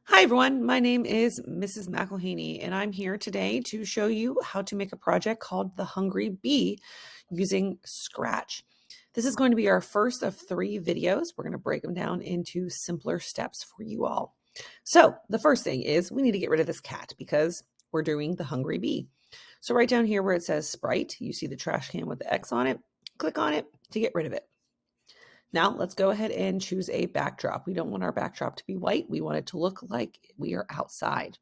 Hi everyone, my name is Mrs. McElhaney and I'm here today to show you how to make a project called The Hungry Bee using Scratch. This is going to be our first of 3 videos. We're going to break them down into simpler steps for you all. So the first thing is we need to get rid of this cat because we're doing The Hungry Bee. So right down here where it says Sprite, you see the trash can with the X on it, click on it to get rid of it. Now let's go ahead and choose a backdrop. We don't want our backdrop to be white. We want it to look like we are outside.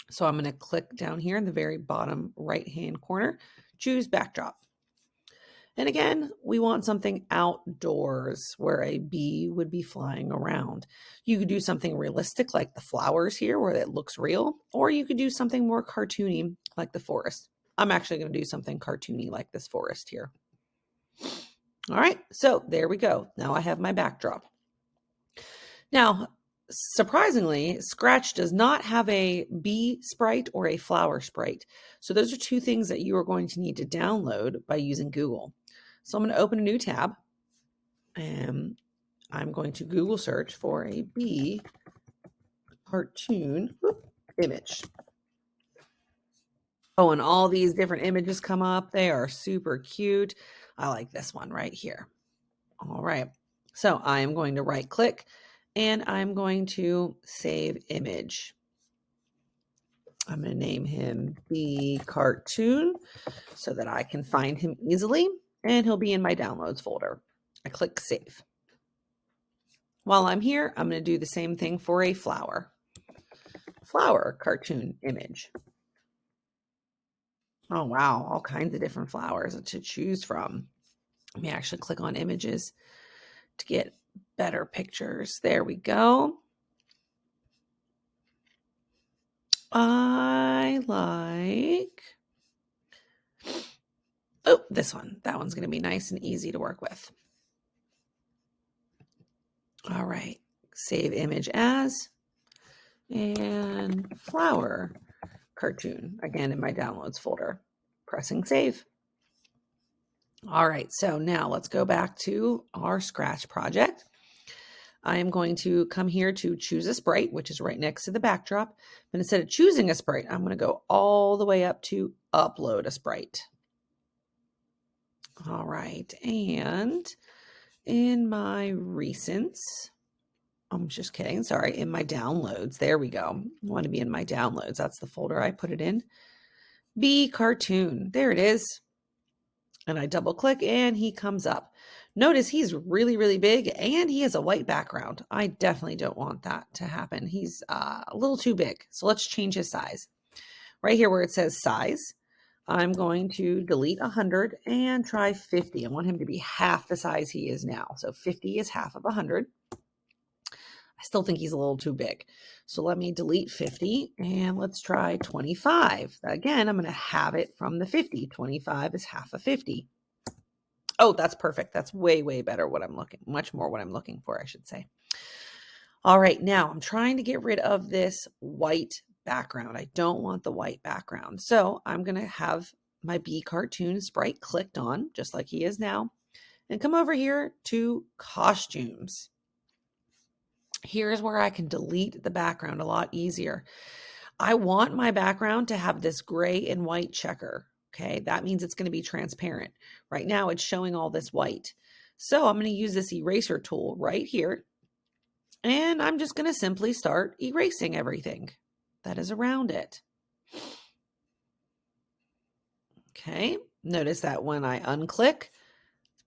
So I'm going to click down here in the very bottom right-hand corner, choose backdrop. And again, we want something outdoors where a bee would be flying around. You could do something realistic like the flowers here where it looks real, or you could do something more cartoony like the forest. I'm actually going to do something cartoony like this forest here. All right, so there we go. Now I have my backdrop. Now, surprisingly, Scratch does not have a bee sprite or a flower sprite. So those are 2 things that you are going to need to download by using Google. So I'm going to open a new tab and I'm going to Google search for a bee cartoon image. Oh, and all these different images come up. They are super cute. I like this one right here. All right. So I am going to right click and I'm going to save image. I'm going to name him Bee Cartoon so that I can find him easily, and he'll be in my downloads folder. I click save. While I'm here, I'm going to do the same thing for a flower cartoon image. Oh, wow. All kinds of different flowers to choose from. Let me actually click on images to get better pictures. There we go. I like, oh, this one. That one's going to be nice and easy to work with. All right, save image as, and flower cartoon, again in my downloads folder, pressing save. All right, so now let's go back to our Scratch project. I am going to come here to choose a sprite, which is right next to the backdrop. But instead of choosing a sprite, I'm going to go all the way up to upload a sprite. All right, and in my recents, I'm just kidding. Sorry. In my downloads. There we go. I want to be in my downloads. That's the folder I put it in. Bee cartoon. There it is. And I double click and he comes up. Notice he's really, really big and he has a white background. I definitely don't want that to happen. He's a little too big. So let's change his size. Right here where it says size, I'm going to delete 100 and try 50. I want him to be half the size he is now. So 50 is half of 100. I still think he's a little too big. So let me delete 50 and let's try 25. Again, I'm going to have it from the 50. 25 is half of 50. Oh, that's perfect. That's way, way better much more what I'm looking for, I should say. All right, now I'm trying to get rid of this white background. I don't want the white background. So I'm going to have my bee cartoon sprite clicked on, just like he is now, and come over here to costumes. Here's where I can delete the background a lot easier. I want my background to have this gray and white checker. Okay, that means it's going to be transparent. Right now it's showing all this white. So I'm going to use this eraser tool right here. And I'm just going to simply start erasing everything that is around it. Okay, notice that when I unclick,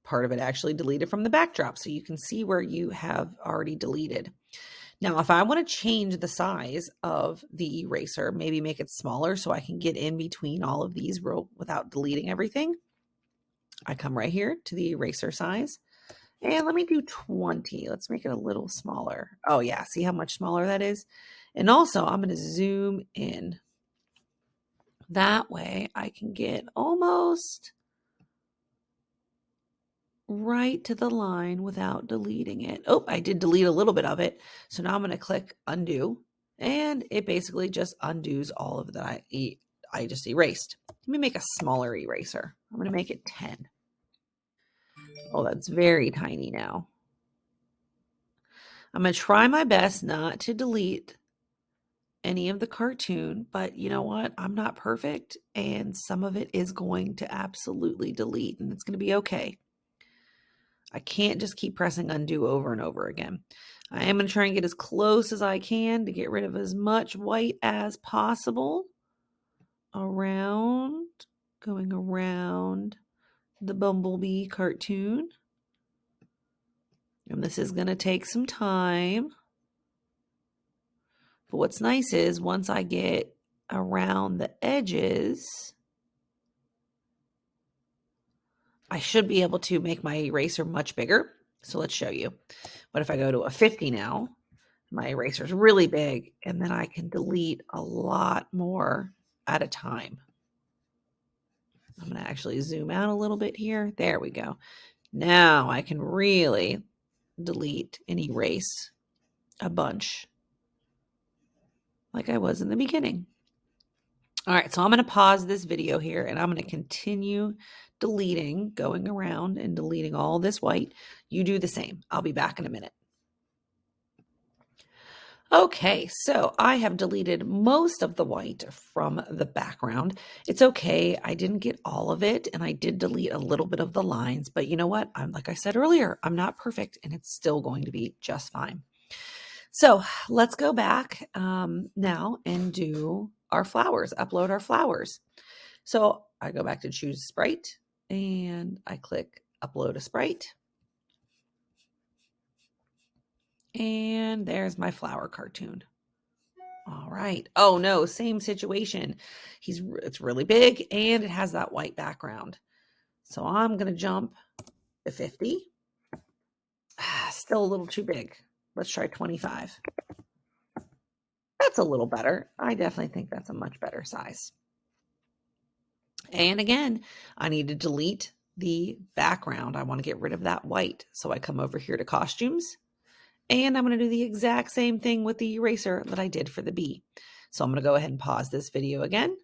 part of it actually deleted from the backdrop. So you can see where you have already deleted. Now, if I want to change the size of the eraser, maybe make it smaller so I can get in between all of these without deleting everything, I come right here to the eraser size and let me do 20. Let's make it a little smaller. Oh yeah, see how much smaller that is? And also I'm going to zoom in. That way I can get almost right to the line without deleting it. Oh, I did delete a little bit of it. So now I'm going to click undo and it basically just undoes all of that I just erased. Let me make a smaller eraser. I'm going to make it 10. Oh, that's very tiny now. I'm going to try my best not to delete any of the cartoon, but you know what? I'm not perfect, and some of it is going to absolutely delete, and it's going to be okay. I can't just keep pressing undo over and over again. I am going to try and get as close as I can to get rid of as much white as possible going around the Bumblebee cartoon. And this is going to take some time. But what's nice is once I get around the edges, I should be able to make my eraser much bigger. So let's show you. What if I go to a 50 now? My eraser is really big, and then I can delete a lot more at a time. I'm going to actually zoom out a little bit here. There we go. Now I can really delete and erase a bunch like I was in the beginning. All right, so I'm going to pause this video here, and I'm going to continue deleting, going around and deleting all this white. You do the same. I'll be back in a minute. Okay, so I have deleted most of the white from the background. It's okay. I didn't get all of it, and I did delete a little bit of the lines, but you know what? Like I said earlier, I'm not perfect, and it's still going to be just fine. So let's go back now and do our flowers, upload our flowers. So I go back to choose sprite, and I click upload a sprite. And there's my flower cartoon. All right. Oh no, same situation. It's really big and it has that white background. So I'm going to jump to 50. Still a little too big. Let's try 25. That's a little better. I definitely think that's a much better size. And again, I need to delete the background. I want to get rid of that white. So I come over here to costumes, and I'm going to do the exact same thing with the eraser that I did for the bee. So I'm going to go ahead and pause this video again.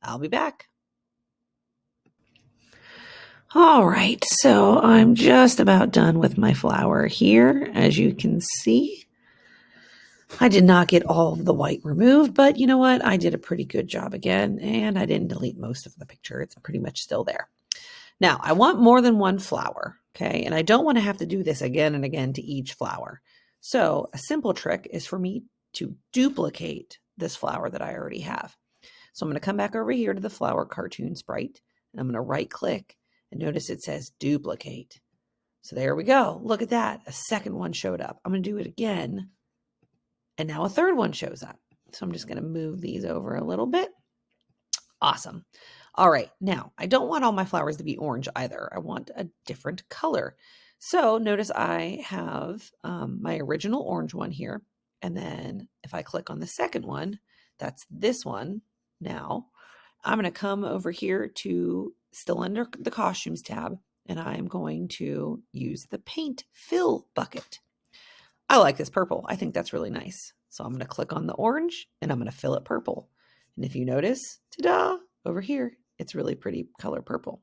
I'll be back. All right, so I'm just about done with my flower here. As you can see, I did not get all of the white removed, but you know what? I did a pretty good job again, and I didn't delete most of the picture. It's pretty much still there. Now, I want more than one flower, okay? And I don't want to have to do this again and again to each flower. So a simple trick is for me to duplicate this flower that I already have. So I'm going to come back over here to the flower cartoon sprite, and I'm going to right click, and notice it says duplicate. So there we go. Look at that. A second one showed up. I'm going to do it again, and now a third one shows up. So I'm just going to move these over a little bit. Awesome. All right. Now, I don't want all my flowers to be orange either. I want a different color. So notice I have my original orange one here. And then if I click on the second one, that's this one. Now, I'm going to come over here to still under the costumes tab, and I'm going to use the paint fill bucket. I like this purple. I think that's really nice. So I'm going to click on the orange, and I'm going to fill it purple. And if you notice, ta-da, over here, it's really pretty color purple.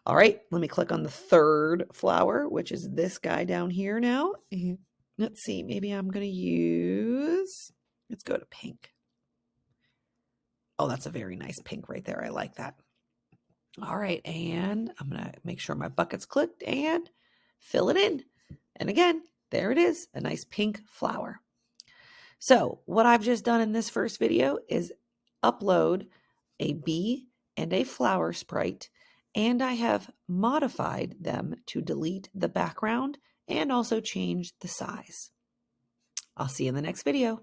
All right, let me click on the third flower, which is this guy down here now. Let's see, maybe I'm going to use, let's go to pink. Oh, that's a very nice pink right there. I like that. All right, and I'm going to make sure my bucket's clicked and fill it in. And again, there it is, a nice pink flower. So what I've just done in this first video is upload a bee and a flower sprite, and I have modified them to delete the background and also change the size. I'll see you in the next video.